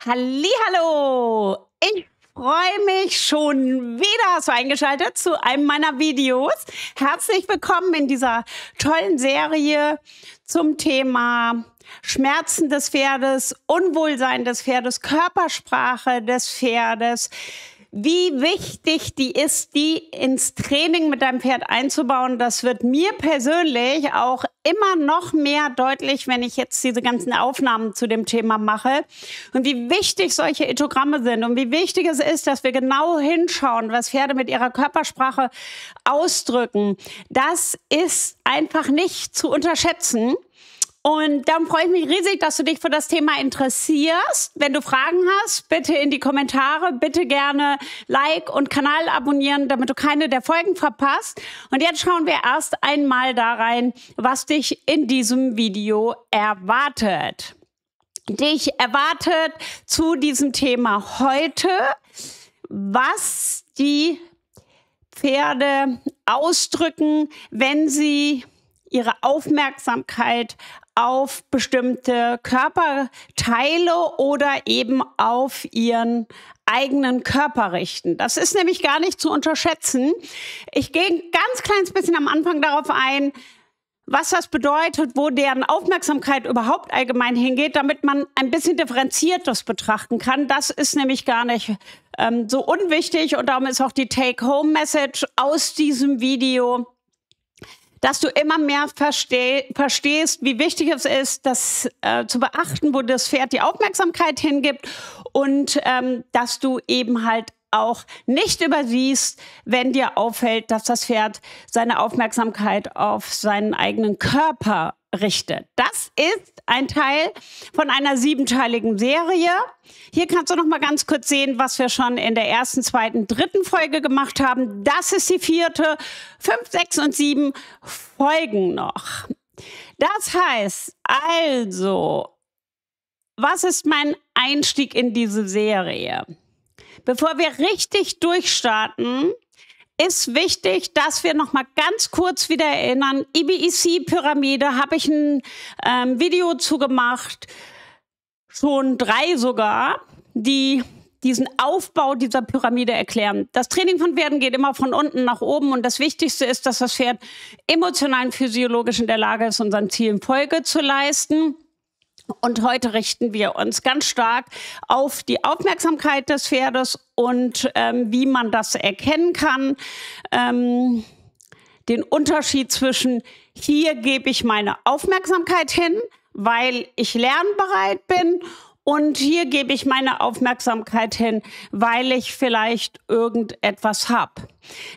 Hallihallo! Ich freue mich schon wieder, hast du eingeschaltet, zu einem meiner Videos. Herzlich willkommen in dieser tollen Serie zum Thema Schmerzen des Pferdes, Unwohlsein des Pferdes, Körpersprache des Pferdes. Wie wichtig die ist, die ins Training mit deinem Pferd einzubauen, das wird mir persönlich auch immer noch mehr deutlich, wenn ich jetzt diese ganzen Aufnahmen zu dem Thema mache. Und wie wichtig solche Etogramme sind und wie wichtig es ist, dass wir genau hinschauen, was Pferde mit ihrer Körpersprache ausdrücken. Das ist einfach nicht zu unterschätzen. Und dann freue ich mich riesig, dass du dich für das Thema interessierst. Wenn du Fragen hast, bitte in die Kommentare, bitte gerne Like und Kanal abonnieren, damit du keine der Folgen verpasst. Und jetzt schauen wir erst einmal da rein, was dich in diesem Video erwartet. Dich erwartet zu diesem Thema heute, was die Pferde ausdrücken, wenn sie ihre Aufmerksamkeit auf bestimmte Körperteile oder eben auf ihren eigenen Körper richten. Das ist nämlich gar nicht zu unterschätzen. Ich gehe ein ganz kleines bisschen am Anfang darauf ein, was das bedeutet, wo deren Aufmerksamkeit überhaupt allgemein hingeht, damit man ein bisschen differenziert das betrachten kann. Das ist nämlich gar nicht so unwichtig und darum ist auch die Take-Home-Message aus diesem Video, dass du immer mehr verstehst, wie wichtig es ist, das zu beachten, wo das Pferd die Aufmerksamkeit hingibt und dass du eben halt auch nicht übersiehst, wenn dir auffällt, dass das Pferd seine Aufmerksamkeit auf seinen eigenen Körper richtet. Das ist ein Teil von einer 7-teiligen Serie. Hier kannst du noch mal ganz kurz sehen, was wir schon in der ersten, zweiten, dritten Folge gemacht haben. Das ist die 4., 5, 6 und 7 Folgen noch. Das heißt also, was ist mein Einstieg in diese Serie? Bevor wir richtig durchstarten, ist wichtig, dass wir noch mal ganz kurz wieder erinnern, IBEC-Pyramide, habe ich ein Video zu gemacht, schon 3 sogar, die diesen Aufbau dieser Pyramide erklären. Das Training von Pferden geht immer von unten nach oben und das Wichtigste ist, dass das Pferd emotional und physiologisch in der Lage ist, unseren Zielen Folge zu leisten. Und heute richten wir uns ganz stark auf die Aufmerksamkeit des Pferdes und wie man das erkennen kann. Den Unterschied zwischen hier gebe ich meine Aufmerksamkeit hin, weil ich lernbereit bin, und hier gebe ich meine Aufmerksamkeit hin, weil ich vielleicht irgendetwas habe.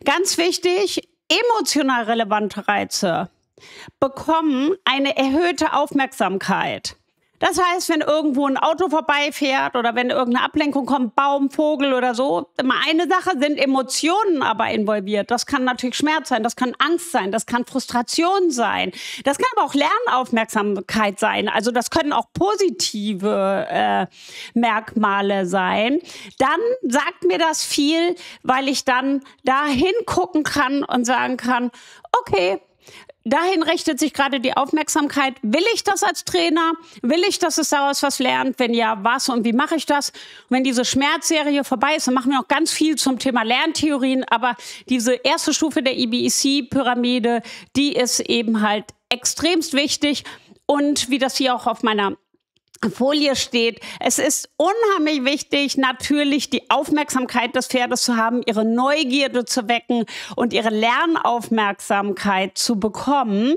Ganz wichtig, emotional relevante Reize bekommen eine erhöhte Aufmerksamkeit. Das heißt, wenn irgendwo ein Auto vorbeifährt oder wenn irgendeine Ablenkung kommt, Baum, Vogel oder so, immer eine Sache, sind Emotionen aber involviert. Das kann natürlich Schmerz sein, das kann Angst sein, das kann Frustration sein. Das kann aber auch Lernaufmerksamkeit sein. Also das können auch positive Merkmale sein. Dann sagt mir das viel, weil ich dann da hingucken kann und sagen kann, okay, dahin richtet sich gerade die Aufmerksamkeit. Will ich das als Trainer? Will ich, dass es daraus was lernt? Wenn ja, was und wie mache ich das? Und wenn diese Schmerzserie vorbei ist, dann machen wir noch ganz viel zum Thema Lerntheorien. Aber diese erste Stufe der IBEC-Pyramide, die ist eben halt extremst wichtig. Und wie das hier auch auf meiner Folie steht, es ist unheimlich wichtig, natürlich die Aufmerksamkeit des Pferdes zu haben, ihre Neugierde zu wecken und ihre Lernaufmerksamkeit zu bekommen,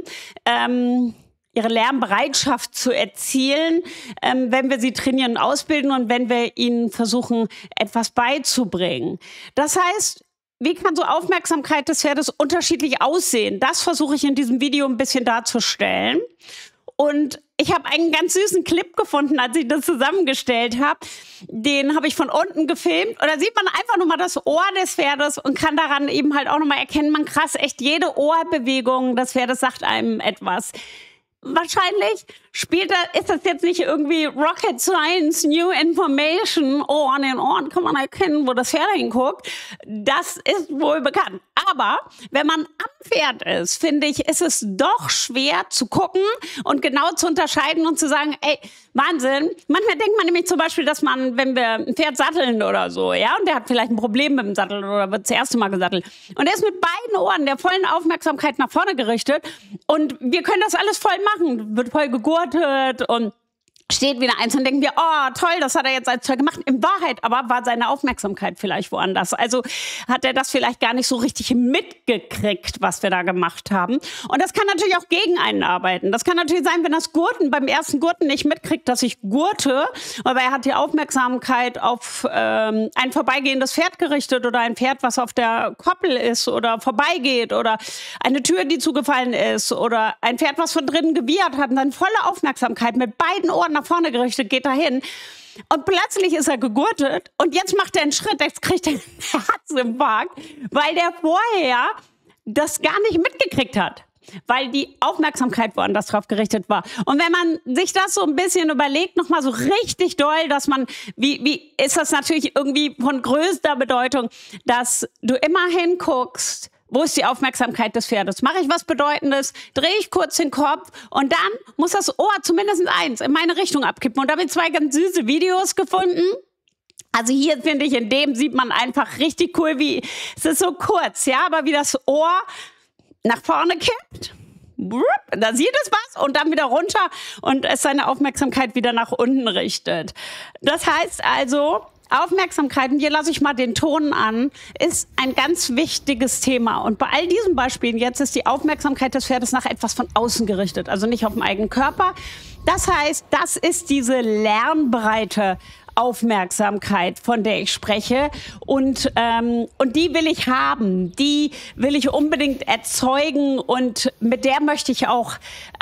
ihre Lernbereitschaft zu erzielen, wenn wir sie trainieren und ausbilden und wenn wir ihnen versuchen, etwas beizubringen. Das heißt, wie kann so Aufmerksamkeit des Pferdes unterschiedlich aussehen? Das versuche ich in diesem Video ein bisschen darzustellen. Und ich habe einen ganz süßen Clip gefunden, als ich das zusammengestellt habe. Den habe ich von unten gefilmt. Und da sieht man einfach nur mal das Ohr des Pferdes und kann daran eben halt auch noch mal erkennen, man krass, echt jede Ohrbewegung des Pferdes sagt einem etwas. Wahrscheinlich ist das jetzt nicht irgendwie Rocket Science, New Information. Oh, an den Ohren kann man erkennen, wo das Pferd hinguckt. Das ist wohl bekannt. Aber wenn man am Pferd ist, finde ich, ist es doch schwer zu gucken und genau zu unterscheiden und zu sagen, ey, Wahnsinn. Manchmal denkt man nämlich zum Beispiel, dass man, wenn wir ein Pferd satteln oder so, ja, und der hat vielleicht ein Problem mit dem Sattel oder wird das erste Mal gesattelt. Und er ist mit beiden Ohren der vollen Aufmerksamkeit nach vorne gerichtet und wir können das alles voll machen, wird voll gegurtet und steht wieder eins und denken wir, oh toll, das hat er jetzt als Zeug gemacht. In Wahrheit aber war seine Aufmerksamkeit vielleicht woanders. Also hat er das vielleicht gar nicht so richtig mitgekriegt, was wir da gemacht haben. Und das kann natürlich auch gegen einen arbeiten. Das kann natürlich sein, wenn das Gurten beim ersten Gurten nicht mitkriegt, dass ich gurte, aber er hat die Aufmerksamkeit auf ein vorbeigehendes Pferd gerichtet oder ein Pferd, was auf der Koppel ist oder vorbeigeht oder eine Tür, die zugefallen ist oder ein Pferd, was von drinnen gewiehert hat und dann volle Aufmerksamkeit mit beiden Ohren nach vorne gerichtet, geht dahin. Und plötzlich ist er gegurtet und jetzt macht er einen Schritt, jetzt kriegt er einen Herzinfarkt, weil der vorher das gar nicht mitgekriegt hat, weil die Aufmerksamkeit woanders drauf gerichtet war. Und wenn man sich das so ein bisschen überlegt, nochmal so richtig doll, dass man, wie ist das natürlich irgendwie von größter Bedeutung, dass du immer hinguckst, wo ist die Aufmerksamkeit des Pferdes? Mache ich was Bedeutendes, drehe ich kurz den Kopf und dann muss das Ohr zumindest eins in meine Richtung abkippen. Und da habe ich 2 ganz süße Videos gefunden. Also hier finde ich, in dem sieht man einfach richtig cool, wie, es ist so kurz, ja, aber wie das Ohr nach vorne kippt. Da sieht es was und dann wieder runter und es seine Aufmerksamkeit wieder nach unten richtet. Das heißt also, Aufmerksamkeit, und hier lasse ich mal den Ton an, ist ein ganz wichtiges Thema. Und bei all diesen Beispielen jetzt ist die Aufmerksamkeit des Pferdes nach etwas von außen gerichtet, also nicht auf den eigenen Körper. Das heißt, das ist diese lernbereite Aufmerksamkeit, von der ich spreche. Und die will ich haben, die will ich unbedingt erzeugen und mit der möchte ich auch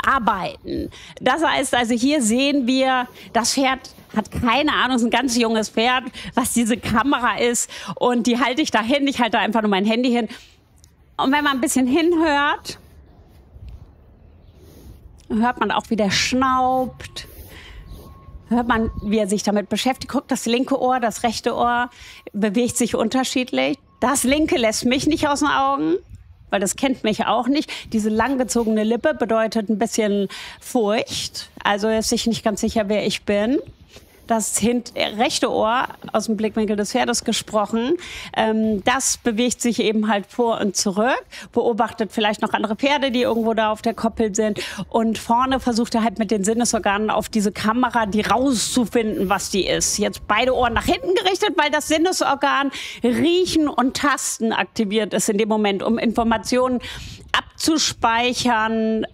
arbeiten. Das heißt also, hier sehen wir, das Pferd hat keine Ahnung, ist ein ganz junges Pferd, was diese Kamera ist. Und die halte ich da hin. Ich halte einfach nur mein Handy hin. Und wenn man ein bisschen hinhört, hört man auch, wie der schnaubt. Hört man, wie er sich damit beschäftigt. Guckt, das linke Ohr, das rechte Ohr bewegt sich unterschiedlich. Das linke lässt mich nicht aus den Augen, weil das kennt mich auch nicht. Diese langgezogene Lippe bedeutet ein bisschen Furcht. Also er ist sich nicht ganz sicher, wer ich bin. Das rechte Ohr, aus dem Blickwinkel des Pferdes gesprochen, das bewegt sich eben halt vor und zurück, beobachtet vielleicht noch andere Pferde, die irgendwo da auf der Koppel sind. Und vorne versucht er halt mit den Sinnesorganen auf diese Kamera, die rauszufinden, was die ist. Jetzt beide Ohren nach hinten gerichtet, weil das Sinnesorgan Riechen und Tasten aktiviert ist in dem Moment, um Informationen abzuspeichern,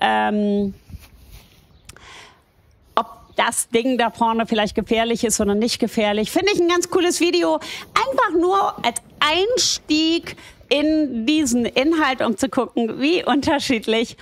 das Ding da vorne vielleicht gefährlich ist oder nicht gefährlich. Finde ich ein ganz cooles Video. Einfach nur als Einstieg in diesen Inhalt, um zu gucken, wie unterschiedlich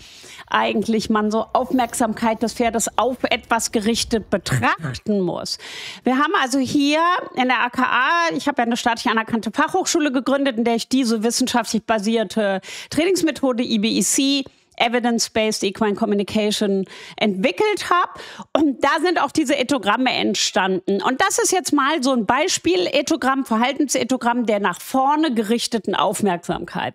eigentlich man so Aufmerksamkeit des Pferdes auf etwas gerichtet betrachten muss. Wir haben also hier in der AKA, ich habe ja eine staatlich anerkannte Fachhochschule gegründet, in der ich diese wissenschaftlich basierte Trainingsmethode EBEC, Evidence-Based Equine Communication, entwickelt habe. Und da sind auch diese Ethogramme entstanden. Und das ist jetzt mal so ein Beispiel-Ethogramm, Verhaltensethogramm der nach vorne gerichteten Aufmerksamkeit.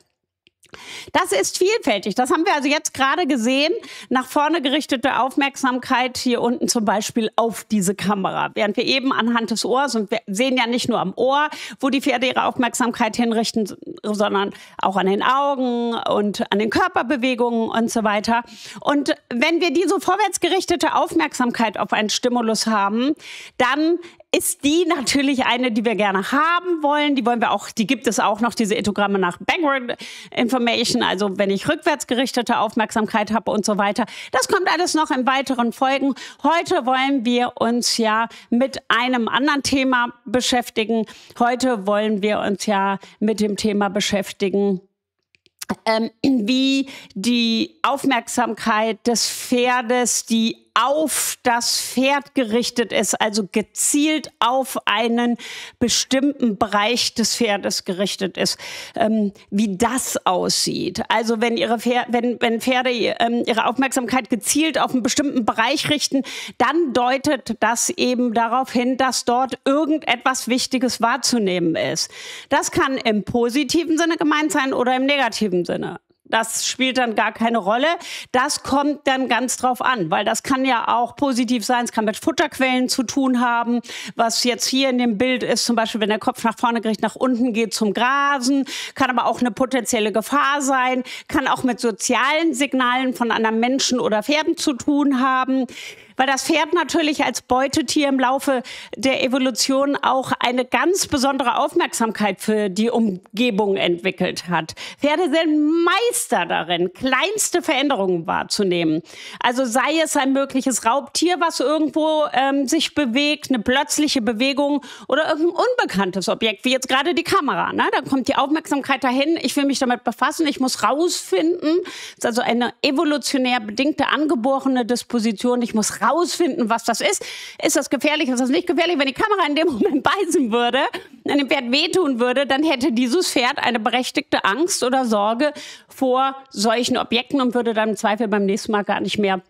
Das ist vielfältig. Das haben wir also jetzt gerade gesehen. Nach vorne gerichtete Aufmerksamkeit hier unten zum Beispiel auf diese Kamera. Während wir eben anhand des Ohrs, und wir sehen ja nicht nur am Ohr, wo die Pferde ihre Aufmerksamkeit hinrichten, sondern auch an den Augen und an den Körperbewegungen und so weiter. Und wenn wir diese vorwärts gerichtete Aufmerksamkeit auf einen Stimulus haben, dann ist die natürlich eine, die wir gerne haben wollen. Die wollen wir auch, die gibt es auch noch, diese Ethogramme nach Backward Information, also wenn ich rückwärts gerichtete Aufmerksamkeit habe und so weiter. Das kommt alles noch in weiteren Folgen. Heute wollen wir uns ja mit einem anderen Thema beschäftigen. Heute wollen wir uns ja mit dem Thema beschäftigen, wie die Aufmerksamkeit des Pferdes, die auf das Pferd gerichtet ist, also gezielt auf einen bestimmten Bereich des Pferdes gerichtet ist, wie das aussieht. Also wenn Pferde ihre Aufmerksamkeit gezielt auf einen bestimmten Bereich richten, dann deutet das eben darauf hin, dass dort irgendetwas Wichtiges wahrzunehmen ist. Das kann im positiven Sinne gemeint sein oder im negativen Sinne. Das spielt dann gar keine Rolle. Das kommt dann ganz drauf an, weil das kann ja auch positiv sein. Es kann mit Futterquellen zu tun haben. Was jetzt hier in dem Bild ist, zum Beispiel, wenn der Kopf nach vorne gerichtet nach unten geht zum Grasen, kann aber auch eine potenzielle Gefahr sein, kann auch mit sozialen Signalen von anderen Menschen oder Pferden zu tun haben. Weil das Pferd natürlich als Beutetier im Laufe der Evolution auch eine ganz besondere Aufmerksamkeit für die Umgebung entwickelt hat. Pferde sind Meister darin, kleinste Veränderungen wahrzunehmen. Also sei es ein mögliches Raubtier, was irgendwo sich bewegt, eine plötzliche Bewegung oder irgendein unbekanntes Objekt, wie jetzt gerade die Kamera. Ne? Da kommt die Aufmerksamkeit dahin, ich will mich damit befassen, ich muss rausfinden. Das ist also eine evolutionär bedingte, angeborene Disposition. Ich muss rausfinden, was das ist. Ist das gefährlich, ist das nicht gefährlich? Wenn die Kamera in dem Moment beißen würde, wenn dem Pferd wehtun würde, dann hätte dieses Pferd eine berechtigte Angst oder Sorge vor solchen Objekten und würde dann im Zweifel beim nächsten Mal gar nicht mehr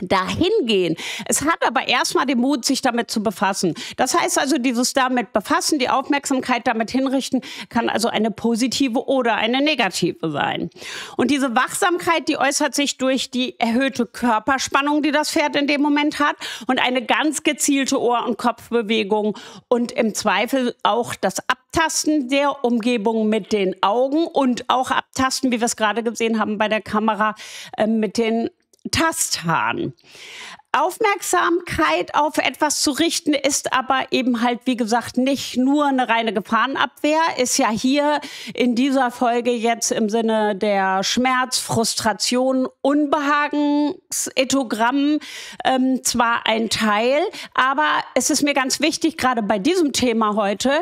dahin gehen. Es hat aber erstmal den Mut, sich damit zu befassen. Das heißt also, dieses damit befassen, die Aufmerksamkeit damit hinrichten, kann also eine positive oder eine negative sein. Und diese Wachsamkeit, die äußert sich durch die erhöhte Körperspannung, die das Pferd in dem Moment hat und eine ganz gezielte Ohr- und Kopfbewegung und im Zweifel auch das Abtasten der Umgebung mit den Augen und auch Abtasten, wie wir es gerade gesehen haben bei der Kamera, mit den Tasthahn. Aufmerksamkeit auf etwas zu richten ist aber eben halt, wie gesagt, nicht nur eine reine Gefahrenabwehr, ist ja hier in dieser Folge jetzt im Sinne der Schmerz, Frustration, Unbehagensetogramm zwar ein Teil, aber es ist mir ganz wichtig, gerade bei diesem Thema heute,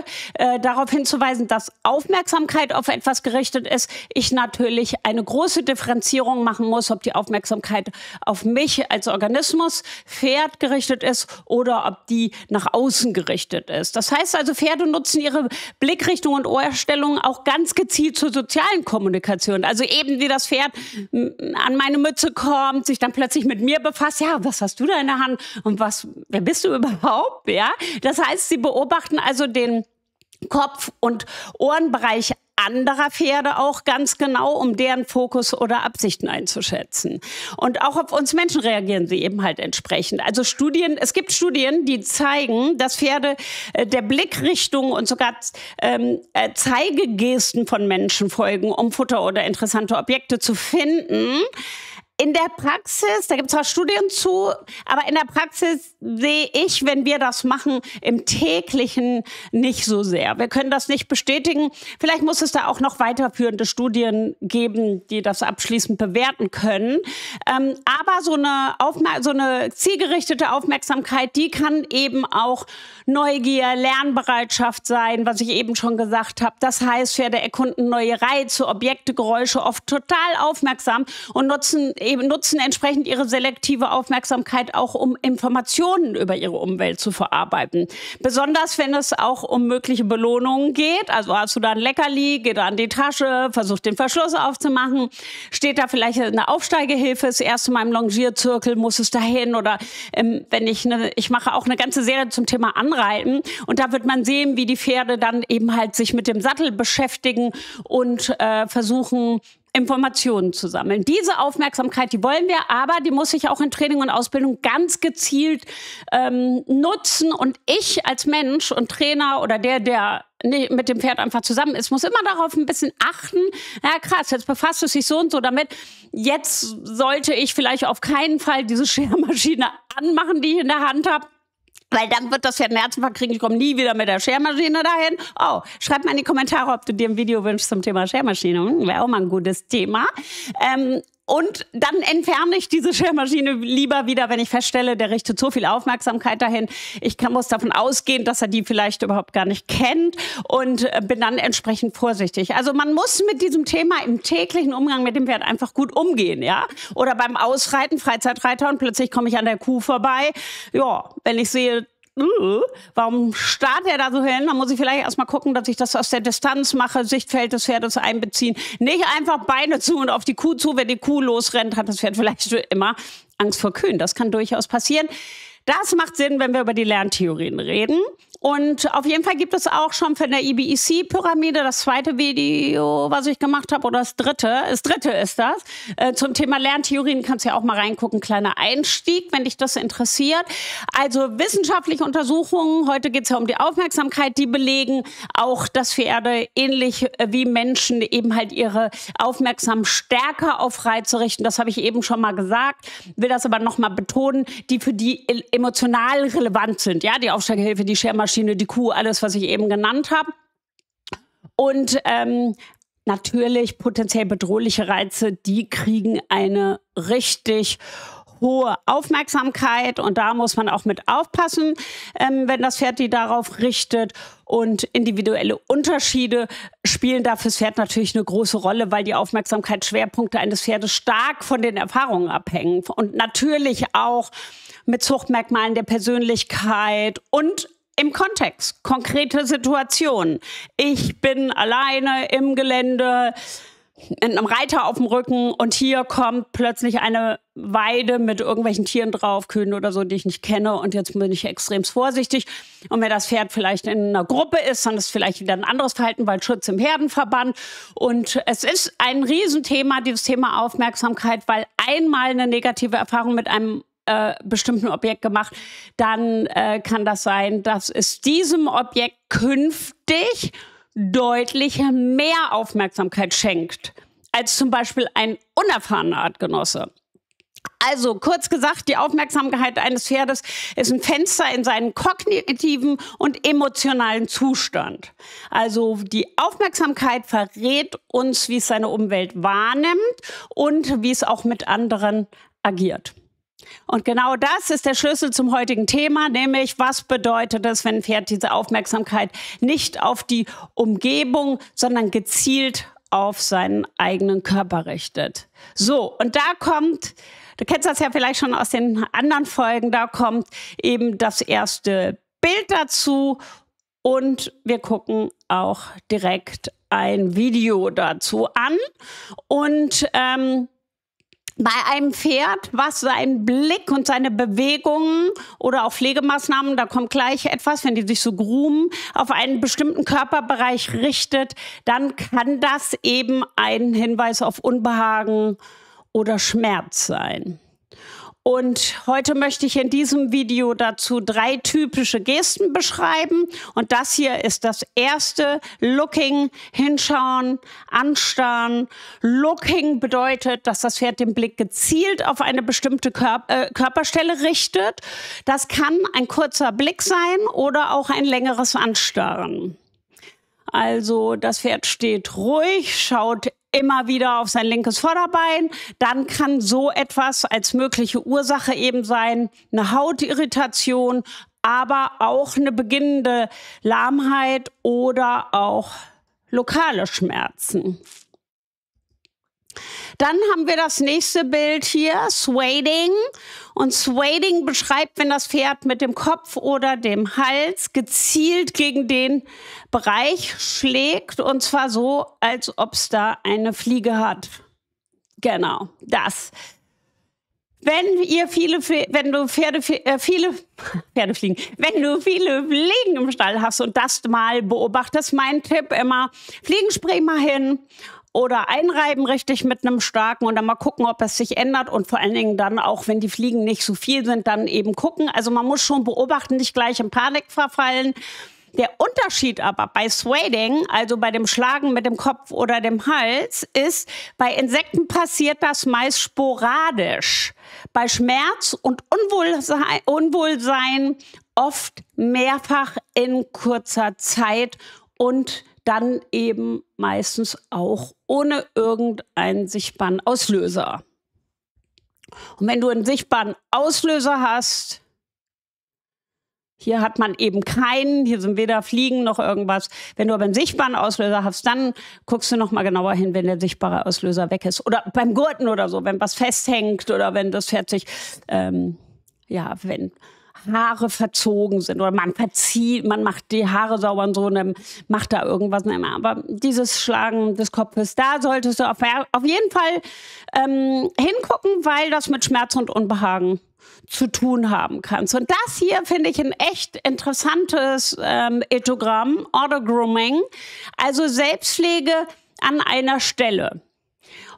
darauf hinzuweisen, dass Aufmerksamkeit auf etwas gerichtet ist. Ich natürlich eine große Differenzierung machen muss, ob die Aufmerksamkeit auf mich als Organismus, Pferd gerichtet ist oder ob die nach außen gerichtet ist. Das heißt also, Pferde nutzen ihre Blickrichtung und Ohrstellung auch ganz gezielt zur sozialen Kommunikation. Also eben wie das Pferd an meine Mütze kommt, sich dann plötzlich mit mir befasst. Ja, was hast du da in der Hand? Und wer bist du überhaupt? Ja, das heißt, sie beobachten also den Kopf- und Ohrenbereich anderer Pferde auch ganz genau, um deren Fokus oder Absichten einzuschätzen. Und auch auf uns Menschen reagieren sie eben halt entsprechend. Also es gibt Studien, die zeigen, dass Pferde der Blickrichtung und sogar Zeigegesten von Menschen folgen, um Futter oder interessante Objekte zu finden. In der Praxis, da gibt es auch Studien zu, aber in der Praxis sehe ich, wenn wir das machen, im Täglichen nicht so sehr. Wir können das nicht bestätigen. Vielleicht muss es da auch noch weiterführende Studien geben, die das abschließend bewerten können. Aber so eine zielgerichtete Aufmerksamkeit, die kann eben auch Neugier, Lernbereitschaft sein, was ich eben schon gesagt habe. Das heißt, Pferde erkunden neue Reize, Objekte, Geräusche oft total aufmerksam und nutzen entsprechend ihre selektive Aufmerksamkeit auch, um Informationen über ihre Umwelt zu verarbeiten. Besonders, wenn es auch um mögliche Belohnungen geht. Also hast du da ein Leckerli, geht da an die Tasche, versucht den Verschluss aufzumachen. Steht da vielleicht eine Aufsteigehilfe, das erste Mal im Longierzirkel, muss es dahin. Oder ich mache auch eine ganze Serie zum Thema Anreiten. Und da wird man sehen, wie die Pferde dann eben halt sich mit dem Sattel beschäftigen und versuchen, Informationen zu sammeln. Diese Aufmerksamkeit, die wollen wir, aber die muss ich auch in Training und Ausbildung ganz gezielt nutzen. Und ich als Mensch und Trainer oder der mit dem Pferd einfach zusammen ist, muss immer darauf ein bisschen achten. Ja, krass, jetzt befasst es sich so und so damit. Jetzt sollte ich vielleicht auf keinen Fall diese Schermaschine anmachen, die ich in der Hand habe. Weil dann wird das Pferd einen Herzinfarkt kriegen, ich komme nie wieder mit der Schermaschine dahin. Oh, schreib mal in die Kommentare, ob du dir ein Video wünschst zum Thema Schermaschine. Wäre auch mal ein gutes Thema. Und dann entferne ich diese Schermaschine lieber wieder, wenn ich feststelle, der richtet so viel Aufmerksamkeit dahin. Muss davon ausgehen, dass er die vielleicht überhaupt gar nicht kennt und bin dann entsprechend vorsichtig. Also man muss mit diesem Thema im täglichen Umgang mit dem Pferd einfach gut umgehen, ja. Oder beim Ausreiten, Freizeitreiter, und plötzlich komme ich an der Kuh vorbei. Ja, wenn ich sehe, warum starrt er da so hin? Dann muss ich vielleicht erstmal gucken, dass ich das aus der Distanz mache, Sichtfeld des Pferdes einbeziehen. Nicht einfach Beine zu und auf die Kuh zu. Wenn die Kuh losrennt, hat das Pferd vielleicht immer Angst vor Kühen. Das kann durchaus passieren. Das macht Sinn, wenn wir über die Lerntheorien reden. Und auf jeden Fall gibt es auch schon von der EBEC-Pyramide das zweite Video, was ich gemacht habe, oder das dritte ist das, zum Thema Lerntheorien. Kannst ja auch mal reingucken, kleiner Einstieg, wenn dich das interessiert. Also wissenschaftliche Untersuchungen, heute geht es ja um die Aufmerksamkeit, die belegen auch, dass Pferde ähnlich wie Menschen eben halt ihre Aufmerksamkeit stärker auf Reize richten. Das habe ich eben schon mal gesagt, will das aber noch mal betonen, die für die emotional relevant sind. Ja, die Aufsteigerhilfe, die Schermaschine, die Kuh, alles, was ich eben genannt habe. Und natürlich potenziell bedrohliche Reize, die kriegen eine richtig hohe Aufmerksamkeit. Und da muss man auch mit aufpassen, wenn das Pferd die darauf richtet. Und individuelle Unterschiede spielen da fürs Pferd natürlich eine große Rolle, weil die Aufmerksamkeitsschwerpunkte eines Pferdes stark von den Erfahrungen abhängen. Und natürlich auch mit Zuchtmerkmalen der Persönlichkeit und im Kontext, konkrete Situationen. Ich bin alleine im Gelände mit einem Reiter auf dem Rücken und hier kommt plötzlich eine Weide mit irgendwelchen Tieren drauf, Kühen oder so, die ich nicht kenne, und jetzt bin ich extrem vorsichtig. Und wenn das Pferd vielleicht in einer Gruppe ist, dann ist es vielleicht wieder ein anderes Verhalten, weil Schutz im Herdenverband. Und es ist ein Riesenthema, dieses Thema Aufmerksamkeit, weil einmal eine negative Erfahrung mit einem bestimmten Objekt gemacht, dann kann das sein, dass es diesem Objekt künftig deutlich mehr Aufmerksamkeit schenkt, als zum Beispiel ein unerfahrener Artgenosse. Also kurz gesagt, die Aufmerksamkeit eines Pferdes ist ein Fenster in seinen kognitiven und emotionalen Zustand. Also die Aufmerksamkeit verrät uns, wie es seine Umwelt wahrnimmt und wie es auch mit anderen agiert. Und genau das ist der Schlüssel zum heutigen Thema, nämlich was bedeutet es, wenn ein Pferd diese Aufmerksamkeit nicht auf die Umgebung, sondern gezielt auf seinen eigenen Körper richtet. So, und da kommt, du kennst das ja vielleicht schon aus den anderen Folgen, da kommt eben das erste Bild dazu und wir gucken auch direkt ein Video dazu an. Und bei einem Pferd, was seinen Blick und seine Bewegungen oder auch Pflegemaßnahmen, da kommt gleich etwas, wenn die sich so groomen, auf einen bestimmten Körperbereich richtet, dann kann das eben ein Hinweis auf Unbehagen oder Schmerz sein. Und heute möchte ich in diesem Video dazu 3 typische Gesten beschreiben. Und das hier ist das erste. Looking, hinschauen, anstarren. Looking bedeutet, dass das Pferd den Blick gezielt auf eine bestimmte Körperstelle richtet. Das kann ein kurzer Blick sein oder auch ein längeres Anstarren. Also das Pferd steht ruhig, schaut immer wieder auf sein linkes Vorderbein. Dann kann so etwas als mögliche Ursache eben sein, eine Hautirritation, aber auch eine beginnende Lahmheit oder auch lokale Schmerzen. Dann haben wir das nächste Bild hier, Swading. Und Swading beschreibt, wenn das Pferd mit dem Kopf oder dem Hals gezielt gegen den Bereich schlägt. Und zwar so, als ob es da eine Fliege hat. Genau, das. Wenn du viele Fliegen im Stall hast und das mal beobachtest, mein Tipp immer, Fliegenspray mal hin. Oder einreiben richtig mit einem starken und dann mal gucken, ob es sich ändert. Und vor allen Dingen dann auch, wenn die Fliegen nicht so viel sind, dann eben gucken. Also man muss schon beobachten, nicht gleich in Panik verfallen. Der Unterschied aber bei Swading, also bei dem Schlagen mit dem Kopf oder dem Hals, ist, bei Insekten passiert das meist sporadisch. Bei Schmerz und Unwohlsein oft mehrfach in kurzer Zeit und dann eben meistens auch ohne irgendeinen sichtbaren Auslöser. Und wenn du einen sichtbaren Auslöser hast, hier hat man eben keinen, hier sind weder Fliegen noch irgendwas. Wenn du aber einen sichtbaren Auslöser hast, dann guckst du noch mal genauer hin, wenn der sichtbare Auslöser weg ist. Oder beim Gurten oder so, wenn was festhängt oder wenn das Pferd sich, wenn Haare verzogen sind oder man verzieht, man macht die Haare sauber und so und dann macht da irgendwas nicht mehr. Aber dieses Schlagen des Kopfes, da solltest du auf jeden Fall hingucken, weil das mit Schmerz und Unbehagen zu tun haben kannst. Und das hier finde ich ein echt interessantes Ethogramm, Auto-Grooming, also Selbstpflege an einer Stelle.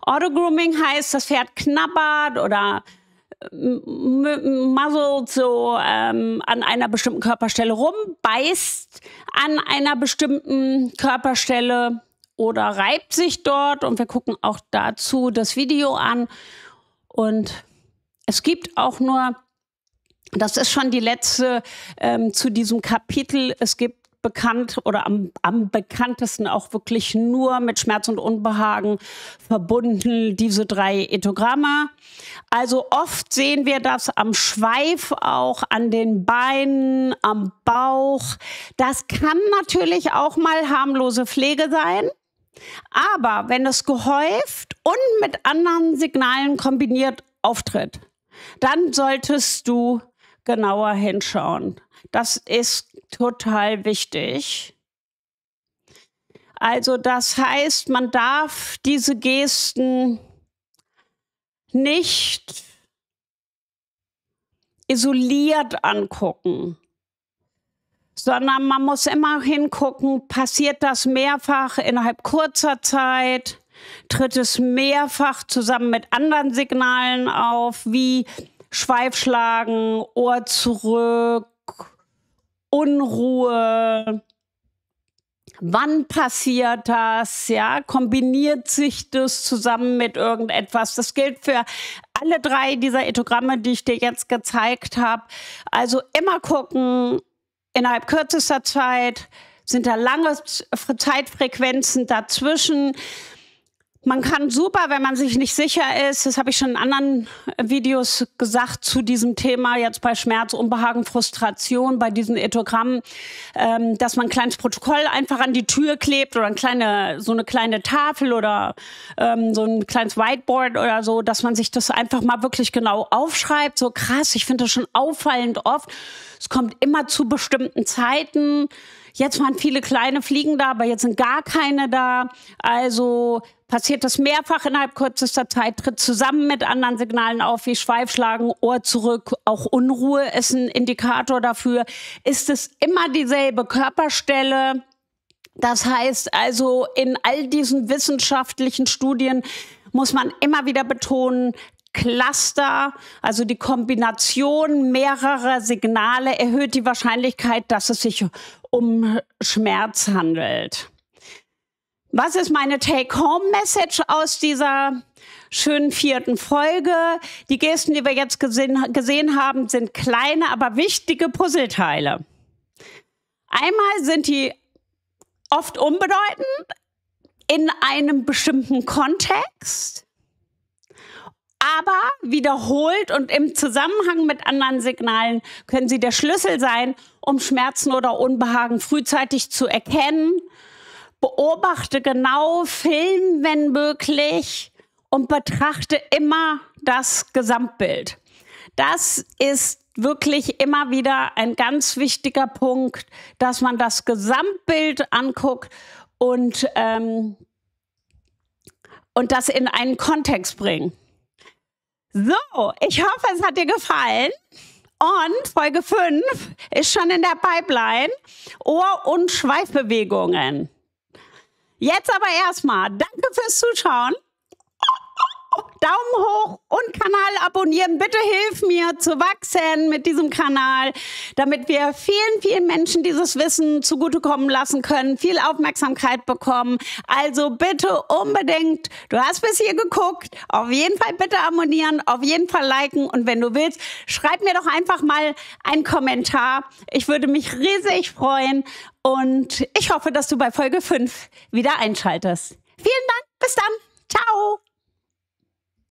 Auto-Grooming heißt, das Pferd knabbert oder muzzelt so an einer bestimmten Körperstelle rum, beißt an einer bestimmten Körperstelle oder reibt sich dort. Und wir gucken auch dazu das Video an. Und es gibt auch nur, das ist schon die letzte zu diesem Kapitel, es gibt bekannt oder am bekanntesten auch wirklich nur mit Schmerz und Unbehagen verbunden diese 3 Ethogramme. Also oft sehen wir das am Schweif, auch an den Beinen, am Bauch. Das kann natürlich auch mal harmlose Pflege sein. Aber wenn es gehäuft und mit anderen Signalen kombiniert auftritt, dann solltest du genauer hinschauen. Das ist total wichtig. Also das heißt, man darf diese Gesten nicht isoliert angucken, sondern man muss immer hingucken, passiert das mehrfach innerhalb kurzer Zeit, tritt es mehrfach zusammen mit anderen Signalen auf, wie Schweifschlagen, Ohr zurück, Unruhe. Wann passiert das? Ja, kombiniert sich das zusammen mit irgendetwas? Das gilt für alle 3 dieser Ethogramme, die ich dir jetzt gezeigt habe. Also immer gucken, innerhalb kürzester Zeit sind da lange Zeitfrequenzen dazwischen. Man kann super, wenn man sich nicht sicher ist, das habe ich schon in anderen Videos gesagt zu diesem Thema, jetzt bei Schmerz, Unbehagen, Frustration, bei diesen Ethogrammen, dass man ein kleines Protokoll einfach an die Tür klebt oder so eine kleine Tafel oder so ein kleines Whiteboard oder so, dass man sich das einfach mal wirklich genau aufschreibt. So krass, ich finde das schon auffallend oft. Es kommt immer zu bestimmten Zeiten. Jetzt waren viele kleine Fliegen da, aber jetzt sind gar keine da. Also passiert das mehrfach innerhalb kürzester Zeit, tritt zusammen mit anderen Signalen auf, wie Schweifschlagen, Ohr zurück. Auch Unruhe ist ein Indikator dafür. Ist es immer dieselbe Körperstelle? Das heißt also, in all diesen wissenschaftlichen Studien muss man immer wieder betonen, Cluster, also die Kombination mehrerer Signale, erhöht die Wahrscheinlichkeit, dass es sich um Schmerz handelt. Was ist meine Take-Home-Message aus dieser schönen 4. Folge? Die Gesten, die wir jetzt gesehen haben, sind kleine, aber wichtige Puzzleteile. Einmal sind die oft unbedeutend in einem bestimmten Kontext, aber wiederholt und im Zusammenhang mit anderen Signalen können sie der Schlüssel sein, um Schmerzen oder Unbehagen frühzeitig zu erkennen. Beobachte genau, film, wenn möglich, und betrachte immer das Gesamtbild. Das ist wirklich immer wieder ein ganz wichtiger Punkt, dass man das Gesamtbild anguckt und das in einen Kontext bringt. So, ich hoffe, es hat dir gefallen. Und Folge 5 ist schon in der Pipeline. Ohr- und Schweifbewegungen. Jetzt aber erstmal danke fürs Zuschauen. Daumen hoch und Kanal abonnieren. Bitte hilf mir zu wachsen mit diesem Kanal, damit wir vielen, vielen Menschen dieses Wissen zugutekommen lassen können, viel Aufmerksamkeit bekommen. Also bitte unbedingt, du hast bis hier geguckt, auf jeden Fall bitte abonnieren, auf jeden Fall liken und wenn du willst, schreib mir doch einfach mal einen Kommentar. Ich würde mich riesig freuen und ich hoffe, dass du bei Folge 5 wieder einschaltest. Vielen Dank, bis dann.